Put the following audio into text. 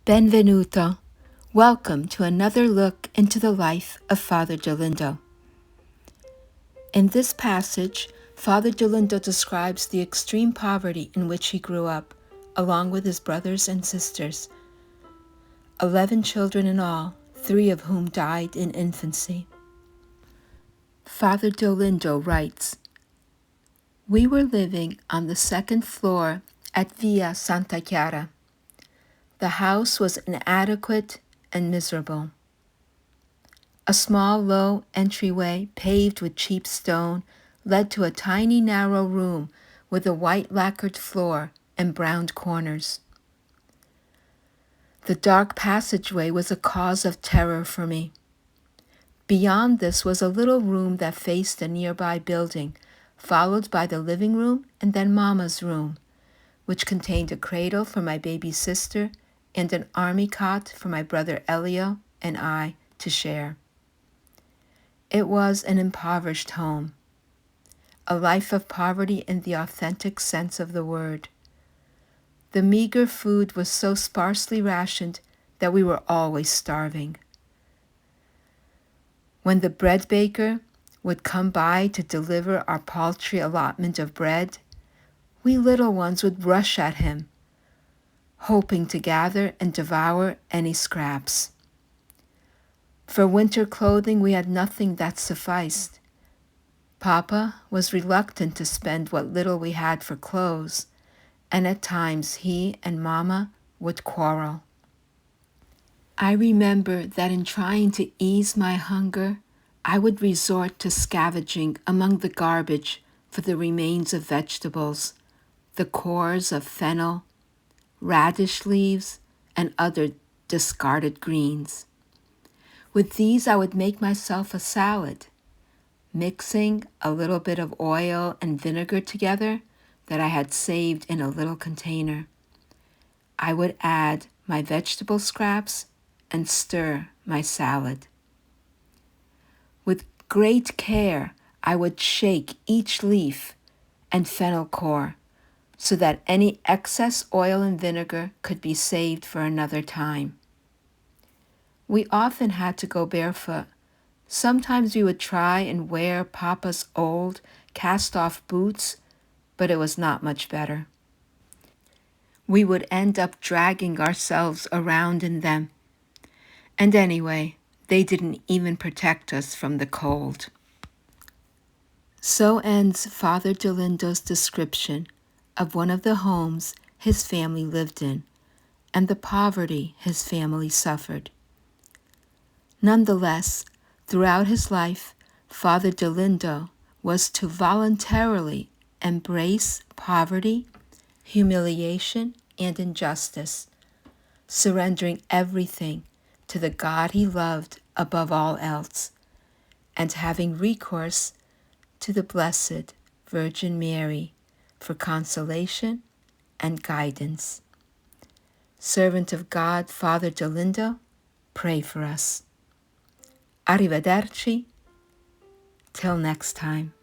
Benvenuto. Welcome to another look into the life of Father Dolindo. In this passage, Father Dolindo describes the extreme poverty in which he grew up, along with his brothers and sisters. 11 children in all, 3 of whom died in infancy. Father Dolindo writes, "We were living on the 2nd floor at Via Santa Chiara. The house was inadequate and miserable. A small, low entryway, paved with cheap stone, led to a tiny, narrow room with a white lacquered floor and browned corners. The dark passageway was a cause of terror for me. Beyond this was a little room that faced a nearby building, followed by the living room and then Mama's room, which contained a cradle for my baby sister and an army cot for my brother Elio and I to share. It was an impoverished home, a life of poverty in the authentic sense of the word. The meager food was so sparsely rationed that we were always starving. When the bread baker would come by to deliver our paltry allotment of bread, we little ones would rush at him, hoping to gather and devour any scraps. For winter clothing, we had nothing that sufficed. Papa was reluctant to spend what little we had for clothes, and at times he and Mama would quarrel. I remember that in trying to ease my hunger, I would resort to scavenging among the garbage for the remains of vegetables, the cores of fennel, radish leaves, and other discarded greens. With these, I would make myself a salad, mixing a little bit of oil and vinegar together that I had saved in a little container. I would add my vegetable scraps and stir my salad. With great care, I would shake each leaf and fennel core so that any excess oil and vinegar could be saved for another time. We often had to go barefoot. Sometimes we would try and wear Papa's old cast-off boots, but it was not much better. We would end up dragging ourselves around in them. And anyway, they didn't even protect us from the cold." So ends Father Dolindo's description of one of the homes his family lived in and the poverty his family suffered. Nonetheless, throughout his life, Father Dolindo was to voluntarily embrace poverty, humiliation, and injustice, surrendering everything to the God he loved above all else, and having recourse to the Blessed Virgin Mary for consolation and guidance. Servant of God, Father Dolindo, pray for us. Arrivederci. Till next time.